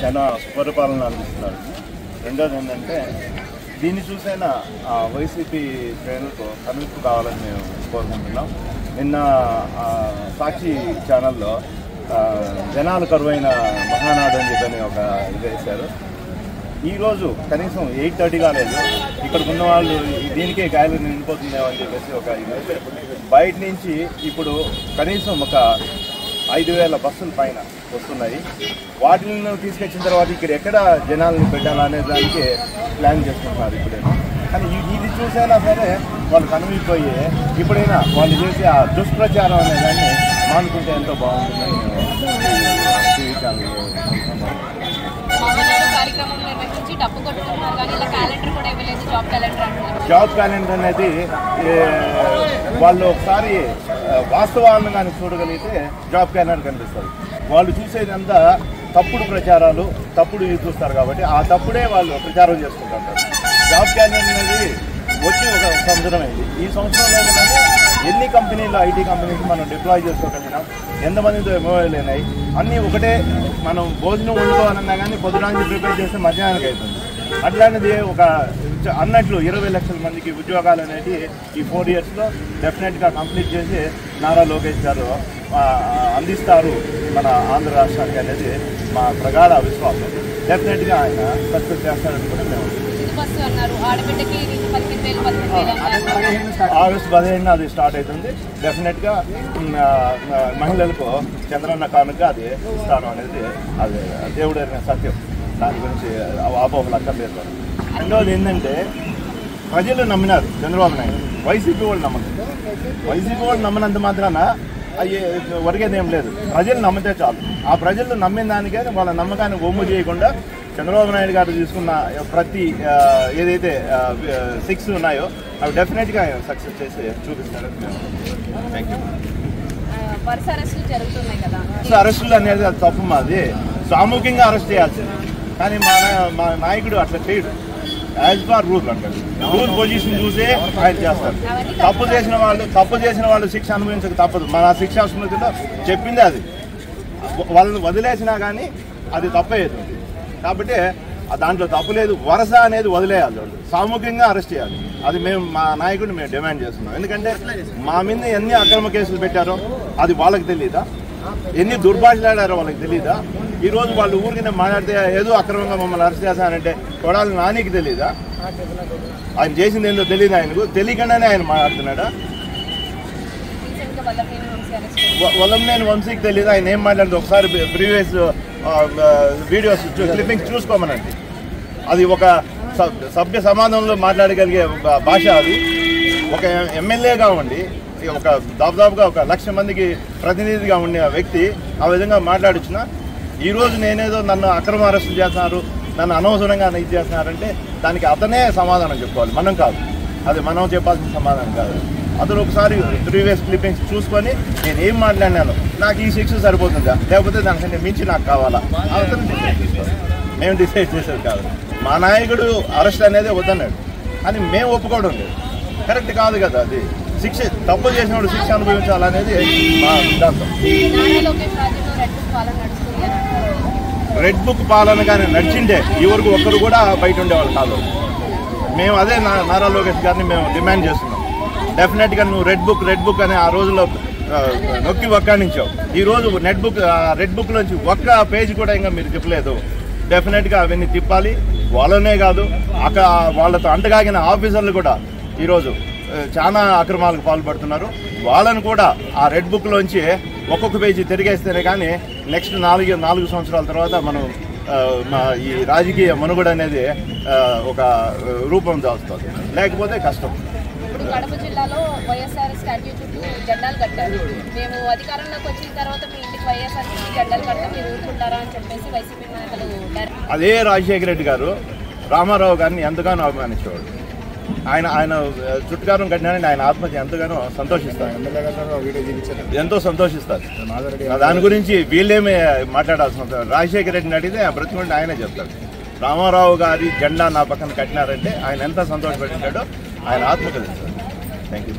చాలా సుపరిపాలన అందిస్తున్నారు. రెండోది ఏంటంటే దీన్ని చూసైనా వైసీపీ శ్రేణులకు కనువిప్పు కావాలని మేము కోరుకుంటున్నాం. నిన్న సాక్షి ఛానల్లో జనాలు కరువైన మహానాడు అని చెప్పని ఒక ఇది వేశారు. ఈరోజు కనీసం 8:30 కాలేదు, ఇక్కడికి ఉన్న వాళ్ళు దీనికే గాయాలు నిండిపోతుందేమో అని చెప్పేసి ఒక ఇది బయట నుంచి ఇప్పుడు కనీసం ఒక 5,000 బస్సుల పైన వస్తున్నాయి. వాటిని తీసుకొచ్చిన తర్వాత ఇక్కడ ఎక్కడ జనాలను పెట్టాలనే దానికి ప్లాన్ చేసుకుంటున్నారు ఇప్పుడైనా. కానీ ఇది చూసైనా సరే వాళ్ళు కనువిపోయి ఇప్పుడైనా వాళ్ళు చేసే ఆ దుష్ప్రచారం అనే దాన్ని మానుకుంటే ఎంతో బాగుంటుందని టీవీ ఛానల్ జాబ్ క్యాలెండర్ అనేది వాళ్ళు ఒకసారి వాస్తవాలను కానీ చూడగలిగితే జాబ్ క్యాలెండర్ కనిపిస్తుంది. వాళ్ళు చూసేదంతా తప్పుడు ప్రచారాలు, తప్పుడు చూస్తారు కాబట్టి ఆ తప్పుడే వాళ్ళు ప్రచారం చేసుకుంటారు. జాబ్ క్యాలెండర్ అనేది వచ్చి ఒక సంవత్సరం అయింది. ఈ సంవత్సరంలో ఎన్ని కంపెనీలు, ఐటీ కంపెనీస్ మనం డిప్లాయ్ చేసుకోగలిగినాం, ఎంతమందితో ఎంఓఏలు అయినాయి, అన్నీ ఒకటే. మనం భోజనం వండుకోవాలన్నా కానీ పొద్దునానికి ప్రిపేర్ చేస్తే మధ్యాహ్నానికి అవుతుంది. అట్లాంటిది ఒక అన్నట్లు 20 లక్షల మందికి ఉద్యోగాలు అనేది ఈ 4 ఇయర్స్లో డెఫినెట్గా కంప్లీట్ చేసి నారా లోకేష్ గారు అందిస్తారు మన ఆంధ్ర రాష్ట్రానికి అనేది మా ప్రగాఢ విశ్వాసం. డెఫినెట్గా ఆయన సక్సెస్ చేస్తారని కూడా మేము ఆగస్టు 15 అది స్టార్ట్ అవుతుంది. డెఫినెట్గా మహిళలకు చంద్రన్న కానుక అది ఇస్తాను అనేది అది దేవుడైన సత్యం. దాని గురించి ఆపోహలు అక్కర్లేదు. రెండవది ఏంటంటే ప్రజలు నమ్మినారు చంద్రబాబు నాయుడు, వైసీపీ వాళ్ళు నమ్మలేదు. వైసీపీ వాళ్ళు నమ్మినంత మాత్రాన అయ్యే ఒరిగేది ఏం లేదు. ప్రజలు నమ్మితే చాలు. ఆ ప్రజలు నమ్మిన దానికే వాళ్ళ నమ్మకాన్ని ఒమ్ము చేయకుండా చంద్రబాబు నాయుడు గారు తీసుకున్న ప్రతి ఏదైతే 6 ఉన్నాయో అవి డెఫినెట్గా సక్సెస్ చేసి చూపిస్తారని మేము. Thank you. అరెస్టులు అనేది అది తప్పు. మాది సామూహికంగా అరెస్ట్ చేయాల్సింది, కానీ మా నాయకుడు అట్లా చేయడు. యాజ్ పర్ రూల్ అంటారు. రూల్ పొజిషన్ చూసే ఆయన చేస్తారు. తప్పు చేసిన వాళ్ళు శిక్ష అనుభవించక తప్పదు. మన శిక్షా స్మృతిలో చెప్పింది అది. వాళ్ళని వదిలేసినా కానీ అది తప్పేది. కాబట్టి దాంట్లో తప్పు లేదు. వరుస అనేది వదిలేయాలి, వాళ్ళు సామూహికంగా అరెస్ట్ చేయాలి. అది మా నాయకుడిని మేము డిమాండ్ చేస్తున్నాం. ఎందుకంటే మా మీద ఎన్ని అక్రమ కేసులు పెట్టారో అది వాళ్ళకి తెలియదా, ఎన్ని దుర్భాషలాడారో వాళ్ళకి తెలియదా. ఈరోజు వాళ్ళు ఊరికినే మాట్లాడితే ఏదో అక్రమంగా మమ్మల్ని అరెస్ట్ చేస్తానంటే కొడాలి నానికి తెలీదా, ఆయన చేసింది ఏందో తెలియదు. ఆయనకు తెలియకుండానే ఆయన మాట్లాడుతున్నాడా. వల్లంనేని వంశీకి తెలియదు ఆయన ఏం మాట్లాడుతుంది. ఒకసారి ప్రీవియస్ వీడియోస్ క్లిప్పింగ్స్ చూసుకోమనండి. అది ఒక సభ్య సమాధానంలో మాట్లాడగలిగే భాష. అది ఒక ఎమ్మెల్యేగా ఉండి ఒక దాదాపుగా 1,00,000 మందికి ప్రతినిధిగా ఉండే వ్యక్తి ఆ విధంగా మాట్లాడించిన ఈరోజు నేనేదో నన్ను అక్రమ అరెస్టు చేస్తున్నారు, నన్ను అనవసరంగా ఇది చేస్తున్నారంటే దానికి అతనే సమాధానం చెప్పుకోవాలి, మనం కాదు. అది మనం చెప్పాల్సిన సమాధానం కాదు. అతను ఒకసారి ప్రీవియస్ క్లిప్పింగ్స్ చూసుకొని నేను ఏం మాట్లాడినాను, నాకు ఈ శిక్ష సరిపోతుందా లేకపోతే దానికంటే మించి నాకు కావాలా, అతను డిసైడ్ చేసుకోవాలి. మేము డిసైడ్ చేసేది కాదు. మా నాయకుడు అరెస్ట్ అనేది వద్దన్నాడు, అని మేము ఒప్పుకోవడం లేదు. కరెక్ట్ కాదు కదా. అది శిక్ష తప్పు చేసినప్పుడు శిక్ష అనుభవించాలనేది మా సిద్ధాంతం. రెడ్ బుక్ పాలన కానీ నడిచిండే ఈ వరకు ఒక్కరు కూడా బయట ఉండేవాళ్ళు కాదు. మేము అదే నారా లోకేష్ గారిని మేము డిమాండ్ చేస్తున్నాం. డెఫినెట్గా నువ్వు రెడ్ బుక్ అని ఆ రోజుల్లో నొక్కి వక్కానించావు. ఈరోజు రెడ్ బుక్లోంచి ఒక్క పేజీ కూడా ఇంకా మీరు చెప్పలేదు. డెఫినెట్గా అవన్నీ తిప్పాలి. వాళ్ళనే కాదు వాళ్ళతో అంటగాగిన ఆఫీసర్లు కూడా ఈరోజు చాలా అక్రమాలకు పాల్పడుతున్నారు. వాళ్ళను కూడా ఆ రెడ్ బుక్లోంచి ఒక్కొక్క పేజీ తిరిగేస్తేనే కానీ నెక్స్ట్ 4 సంవత్సరాల తర్వాత మనం ఈ రాజకీయ మనుగడ అనేది ఒక రూపం దాల్స్తుంది. లేకపోతే కష్టం. ఇప్పుడు కడప జిల్లాలో వైఎస్ఆర్ స్టాట్యూ చుట్టూ జెండాలు కట్టారు. మేము అధికారంలోకి వచ్చిన తర్వాత మీ ఇంటికి వైఎస్ఆర్ జెండాలు కడతాం, మీరు ఊరుకుంటారా అని చెప్పేసి వైసీపీ నాయకులు. అదే రాజశేఖర రెడ్డి గారు రామారావు గారిని ఎంతగానో అభిమానించేవాడు. ఆయన చుట్టుకారం కట్టినారని ఆయన ఆత్మహత్య ఎంతగానో సంతోషిస్తారు, ఎంతో సంతోషిస్తారు. దాని గురించి వీళ్ళేమే మాట్లాడాల్సిన రాజశేఖర రెడ్డిని అడిగితే ప్రతి ఆయనే చెప్తాడు. రామారావు గారి జెండా నా పక్కన కట్టినారంటే ఆయన ఎంత సంతోషపడింటాడో ఆయన ఆత్మకథ. Thank you.